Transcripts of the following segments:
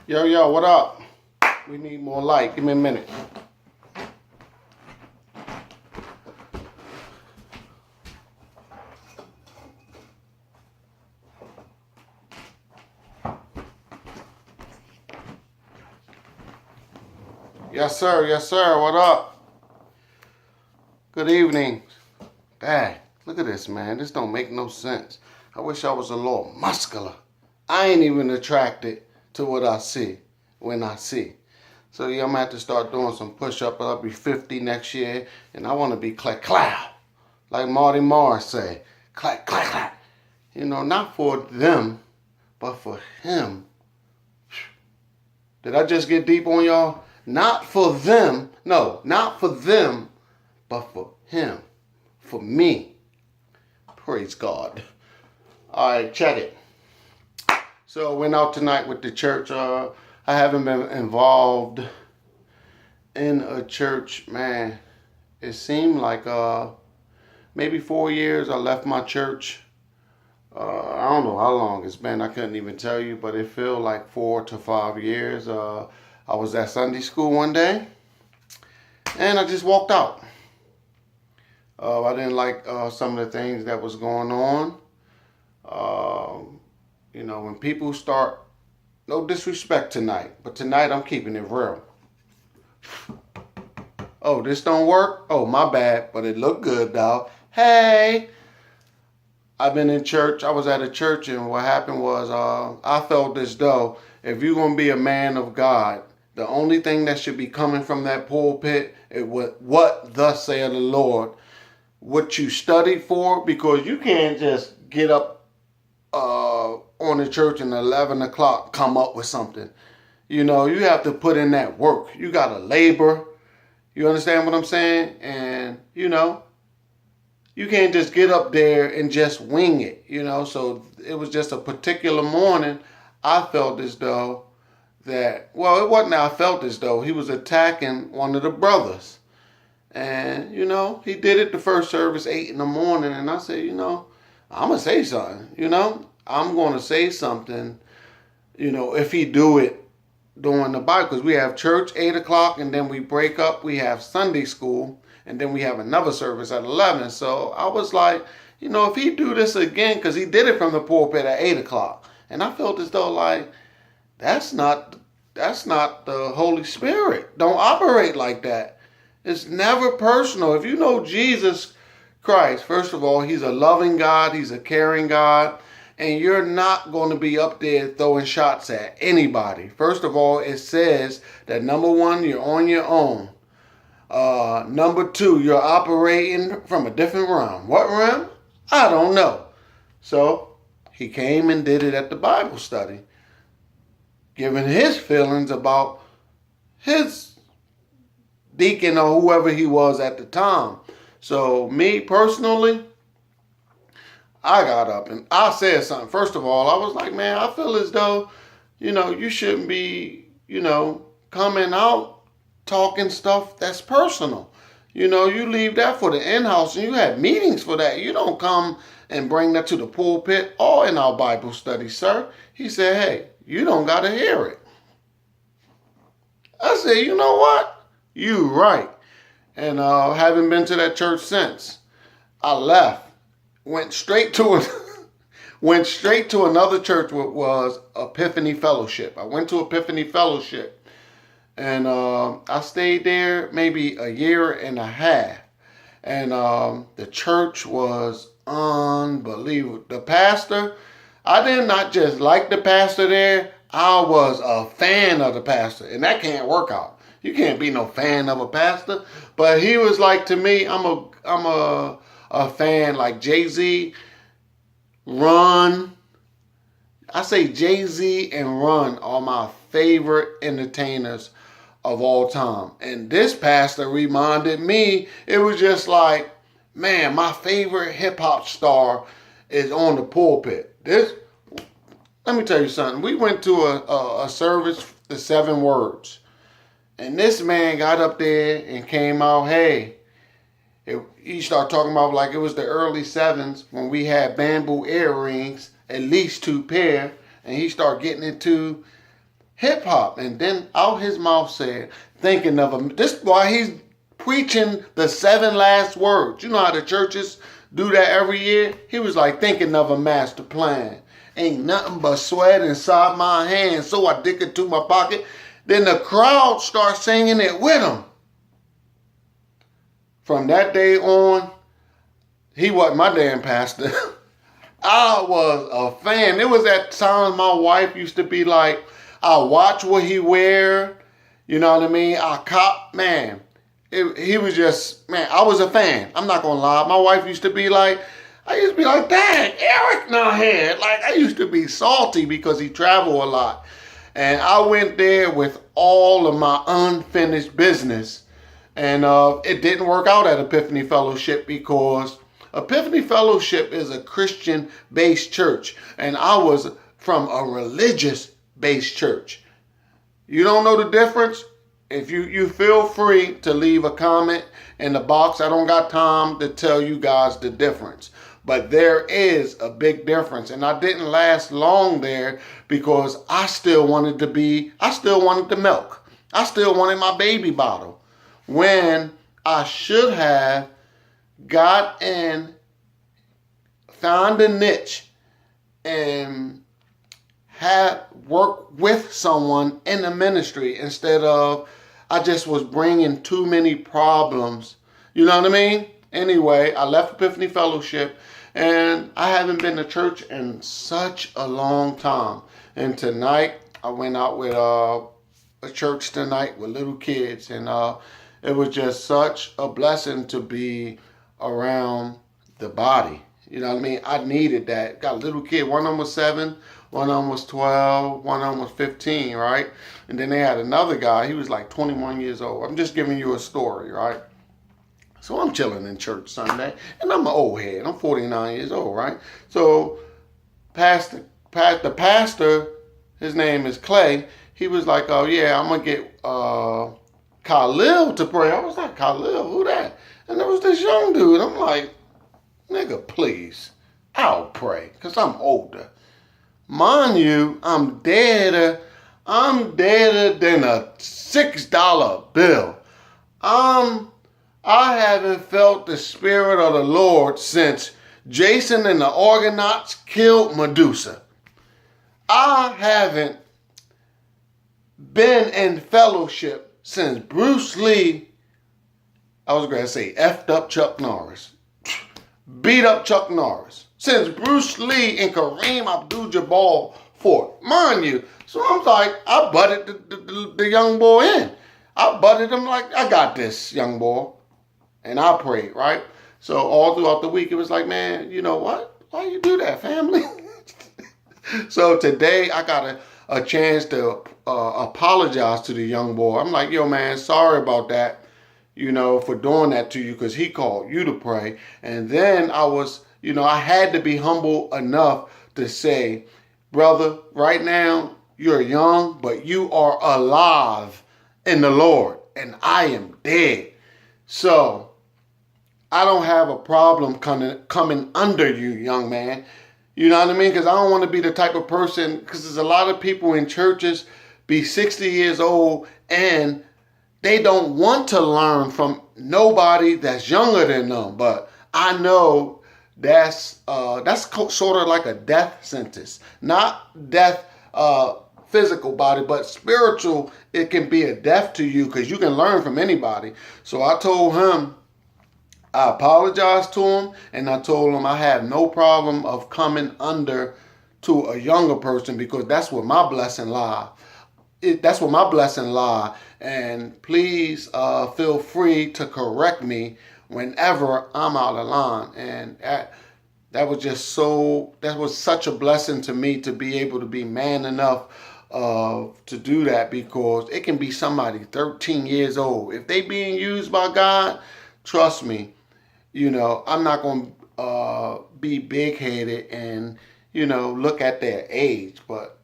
Yo, what up? We need more light. Give me a minute. Yes, sir. What up? Good evening. Dang, look at this, man. This don't make no sense. I wish I was a little muscular. I ain't even attracted to what I see when I see. So yeah, I'm gonna have to start doing some push-ups. I'll be 50 next year, and I want to be clack clow, like Marty Morris say, clack clack clack. You know, not for them, but for him. Did I just get deep on y'all? Not for them. No, not for them, but for him, for me. Praise God. All right, check it. So I went out tonight with the church. I haven't been involved in a church, man. It seemed like maybe 4 years I left my church. I don't know how long it's been. I couldn't even tell you, but it felt like 4 to 5 years. I was at Sunday school one day, and I just walked out. I didn't like some of the things that was going on. You know, when people start, no disrespect tonight, but tonight I'm keeping it real. Oh, this don't work? Oh, my bad, but it looked good, dog. Hey, I've been in church. I was at a church, and what happened was I felt as though if you're going to be a man of God, the only thing that should be coming from that pulpit is what thus saith the Lord, what you studied for, because you can't just get up on the church and 11 o'clock come up with something. You know, you have to put in that work. You got to labor. You understand what I'm saying? And, you know, you can't just get up there and just wing it, you know. So it was just a particular morning I felt as though that, well, it wasn't I felt as though he was attacking one of the brothers. And, you know, he did it the first service, 8 in the morning. And I said, you know, I'm going to say something, you know. I'm going to say something, you know, if he do it during the Bible. Because we have church 8 o'clock, and then we break up. We have Sunday school, and then we have another service at 11. So I was like, you know, if he do this again, because he did it from the pulpit at 8 o'clock. And I felt as though, like, that's not the Holy Spirit. Don't operate like that. It's never personal. If you know Jesus Christ, first of all, he's a loving God. He's a caring God. And you're not going to be up there throwing shots at anybody. First of all, it says that number one, you're on your own. Number two, you're operating from a different realm. What realm? I don't know. So he came and did it at the Bible study, giving his feelings about his deacon or whoever he was at the time. So me personally, I got up and I said something. First of all, I was like, man, I feel as though, you know, you shouldn't be, you know, coming out talking stuff that's personal. You know, you leave that for the in-house, and you have meetings for that. You don't come and bring that to the pulpit or in our Bible study, sir. He said, hey, you don't got to hear it. I said, you know what? You right. And haven't been to that church since. I left. Went straight to another church, which was Epiphany Fellowship. I went to Epiphany Fellowship, and I stayed there maybe a year and a half. And the church was unbelievable. The pastor, I did not just like the pastor there. I was a fan of the pastor, and that can't work out. You can't be no fan of a pastor. But he was like, to me, I'm a fan like Jay-Z, Run. I say Jay-Z and Run are my favorite entertainers of all time. And this pastor reminded me, it was just like, man, my favorite hip-hop star is on the pulpit. Let me tell you something. We went to a service, the 7 words. And this man got up there and came out, hey, he started talking about like it was the early 7s when we had bamboo earrings, at least 2 pair. And he started getting into hip hop. And then out his mouth said, thinking of him. This why he's preaching the 7 last words. You know how the churches do that every year? He was like, thinking of a master plan. Ain't nothing but sweat inside my hands, so I dig it to my pocket. Then the crowd starts singing it with him. From that day on, he wasn't my damn pastor. I was a fan. It was at times my wife used to be like, I watch what he wear. You know what I mean? I cop, man. He was just, man, I was a fan. I'm not going to lie. My wife used to be like, dang, Eric not here. Like, I used to be salty because he traveled a lot. And I went there with all of my unfinished business. And it didn't work out at Epiphany Fellowship because Epiphany Fellowship is a Christian-based church. And I was from a religious-based church. You don't know the difference? If you feel free to leave a comment in the box. I don't got time to tell you guys the difference. But there is a big difference. And I didn't last long there because I still wanted the milk. I still wanted my baby bottle. When I should have got in, found a niche, and had worked with someone in the ministry instead of I just was bringing too many problems. You know what I mean? Anyway, I left Epiphany Fellowship and I haven't been to church in such a long time. And tonight I went out with a church tonight with little kids, and it was just such a blessing to be around the body. You know what I mean? I needed that. Got a little kid. One of them was 7. One of them was 12. One of them was 15, right? And then they had another guy. He was like 21 years old. I'm just giving you a story, right? So I'm chilling in church Sunday. And I'm an old head. I'm 49 years old, right? So the pastor, his name is Clay. He was like, oh, yeah, I'm going to get Khalil to pray. I was like, Khalil? Who that? And there was this young dude. I'm like, nigga, please. I'll pray because I'm older. Mind you, I'm deader than a $6 bill. I haven't felt the spirit of the Lord since Jason and the Argonauts killed Medusa. I haven't been in fellowship since Bruce Lee, I was going to say effed up Chuck Norris, beat up Chuck Norris. Since Bruce Lee and Kareem Abdul-Jabbar fought, mind you. So I'm like, I butted the young boy in. I butted him like, I got this, young boy. And I prayed, right? So all throughout the week, it was like, man, you know what? Why you do that, family? So today, I got a chance to apologize to the young boy. I'm like, yo, man, sorry about that, you know, for doing that to you because he called you to pray. And then I had to be humble enough to say, brother, right now, you're young, but you are alive in the Lord, and I am dead. So I don't have a problem coming under you, young man. You know what I mean? Because I don't want to be the type of person, because there's a lot of people in churches be 60 years old and they don't want to learn from nobody that's younger than them. But I know that's sort of like a death sentence. Not death physical body, but spiritual. It can be a death to you because you can learn from anybody. So I told him, I apologized to him, and I told him I have no problem of coming under to a younger person because that's where my blessing lie. That's where my blessing lie. And please feel free to correct me whenever I'm out of line. And that was such a blessing to me to be able to be man enough to do that, because it can be somebody 13 years old. If they being used by God, trust me, I'm not going to be big-headed and, look at their age. But,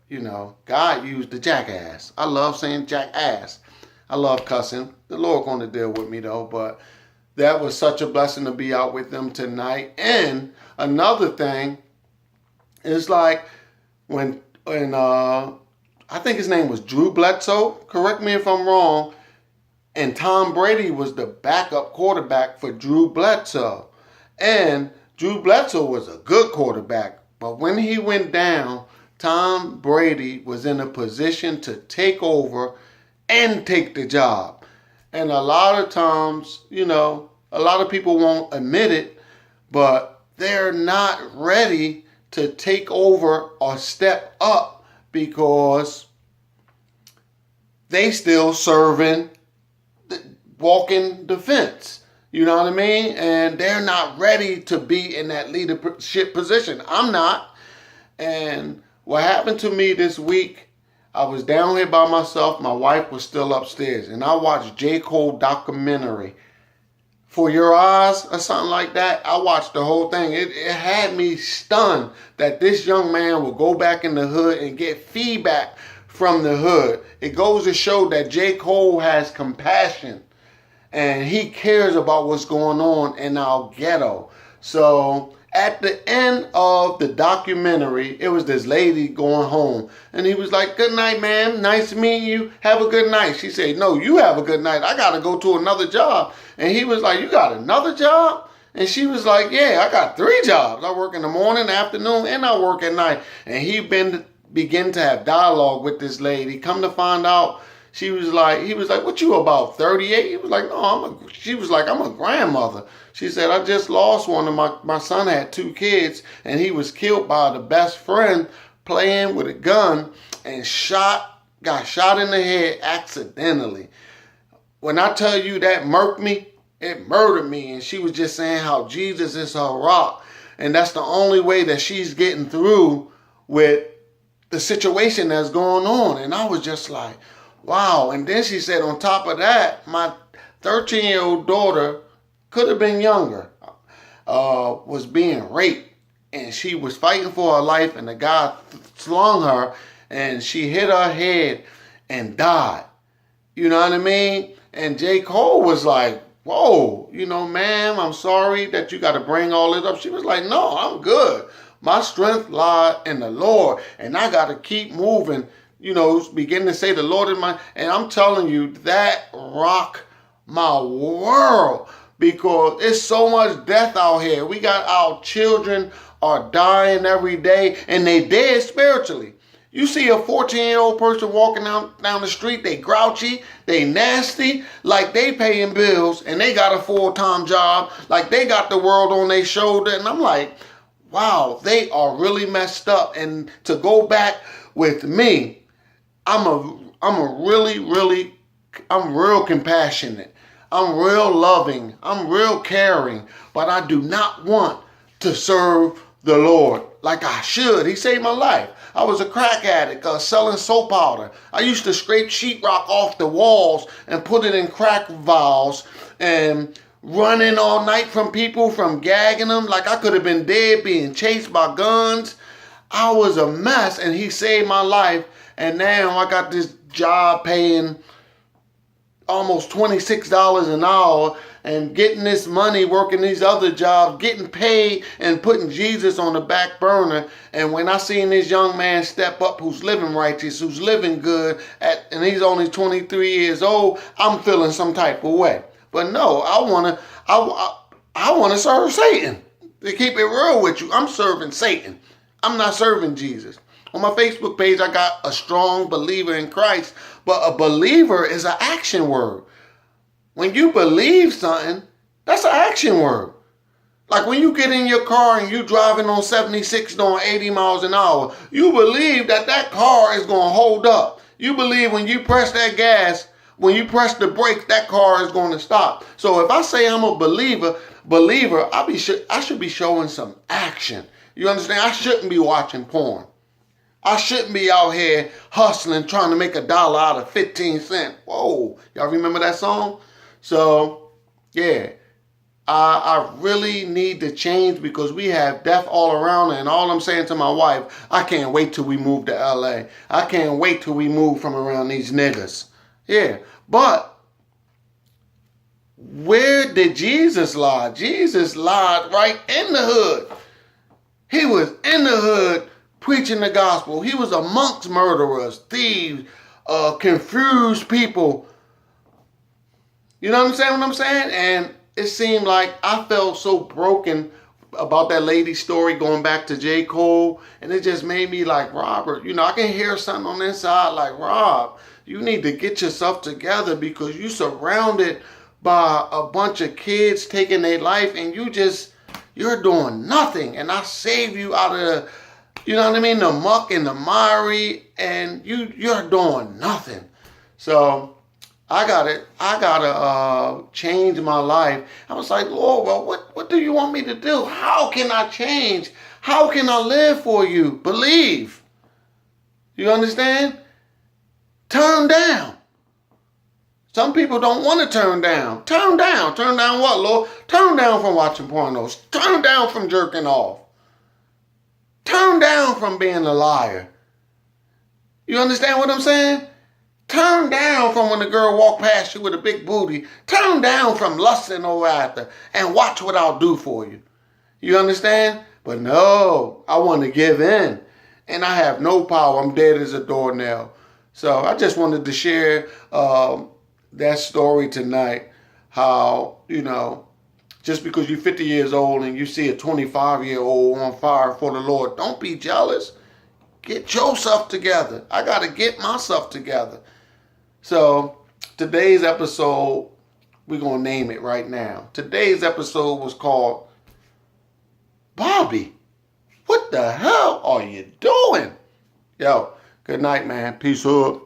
God used the jackass. I love saying jackass. I love cussing. The Lord going to deal with me, though. But that was such a blessing to be out with them tonight. And another thing is like when I I think his name was Drew Bledsoe. Correct me if I'm wrong. And Tom Brady was the backup quarterback for Drew Bledsoe. And Drew Bledsoe was a good quarterback. But when he went down, Tom Brady was in a position to take over and take the job. And a lot of times, a lot of people won't admit it, but they're not ready to take over or step up because they still serving, walking the fence. You know what I mean? And they're not ready to be in that leadership position. I'm not. And what happened to me this week, I was down here by myself. My wife was still upstairs. And I watched J. Cole documentary, For Your Eyes or something like that. I watched the whole thing. It had me stunned that this young man will go back in the hood and get feedback from the hood. It goes to show that J. Cole has compassion and he cares about what's going on in our ghetto. So at the end of the documentary, it was this lady going home. And he was like, "Good night, ma'am. Nice meeting you. Have a good night." She said, "No, you have a good night. I got to go to another job." And he was like, "You got another job?" And she was like, "Yeah, I got 3 jobs. I work in the morning, afternoon, and I work at night." And he began to have dialogue with this lady. Come to find out, he was like, "What you about, 38?" He was like, "No, she was like, "I'm a grandmother." She said, "I just lost one of my son had 2 kids and he was killed by the best friend playing with a gun and got shot in the head accidentally." When I tell you that murked me, it murdered me. And she was just saying how Jesus is her rock. And that's the only way that she's getting through with the situation that's going on. And I was just like, wow. And then she said, on top of that, my 13-year-old daughter, could have been younger, was being raped. And she was fighting for her life, and the guy slung her, and she hit her head and died. You know what I mean? And J. Cole was like, "Whoa, ma'am, I'm sorry that you got to bring all this up." She was like, "No, I'm good. My strength lies in the Lord, and I got to keep moving." Begin to say the Lord is mine. And I'm telling you, that rocked my world because there's so much death out here. We got our children are dying every day, and they dead spiritually. You see a 14-year-old person walking down the street, they grouchy, they nasty, like they paying bills, and they got a full-time job, like they got the world on their shoulder. And I'm like, wow, they are really messed up. And to go back with me, I'm real compassionate. I'm real loving. I'm real caring. But I do not want to serve the Lord like I should. He saved my life. I was a crack addict selling soap powder. I used to scrape sheetrock off the walls and put it in crack vials and running all night from people, from gagging them. Like I could have been dead, being chased by guns. I was a mess, and he saved my life. And now I got this job paying almost $26 an hour and getting this money, working these other jobs, getting paid and putting Jesus on the back burner. And when I seen this young man step up who's living righteous, who's living good, and he's only 23 years old, I'm feeling some type of way. But no, I want to serve Satan. To keep it real with you, I'm serving Satan. I'm not serving Jesus. On my Facebook page, I got a strong believer in Christ, but a believer is an action word. When you believe something, that's an action word. Like when you get in your car and you driving on 76 doing 80 miles an hour, you believe that car is going to hold up. You believe when you press that gas, when you press the brakes, that car is going to stop. So if I say I'm a believer, I should be showing some action. You understand? I shouldn't be watching porn. I shouldn't be out here hustling, trying to make $1 out of 15 cents. Whoa, y'all remember that song? So, yeah, I really need to change because we have death all around. And all I'm saying to my wife, I can't wait till we move to LA. I can't wait till we move from around these niggas. Yeah, but where did Jesus lie? Jesus lied right in the hood. He was in the hood preaching the gospel. He was amongst murderers, thieves, confused people. You know what I'm saying? And it seemed like I felt so broken about that lady's story going back to J. Cole. And it just made me like, Robert, I can hear something on the inside like, Rob, you need to get yourself together because you surrounded by a bunch of kids taking their life and you're doing nothing. And I saved you out of the muck and the miry, and you're doing nothing. So I gotta change my life. I was like, Lord, well, what do you want me to do? How can I change? How can I live for you? Believe. You understand? Turn down. Some people don't want to turn down. Turn down. Turn down what, Lord? Turn down from watching pornos. Turn down from jerking off. Turn down from being a liar. You understand what I'm saying? Turn down from when the girl walk past you with a big booty. Turn down from lusting over after and watch what I'll do for you. You understand? But no, I want to give in. And I have no power. I'm dead as a doornail. So I just wanted to share that story tonight. How, just because you're 50 years old and you see a 25-year-old on fire for the Lord, don't be jealous. Get yourself together. I got to get myself together. So today's episode, we're going to name it right now. Today's episode was called, Bobbie, what the hell are you doing? Yo, good night, man. Peace up.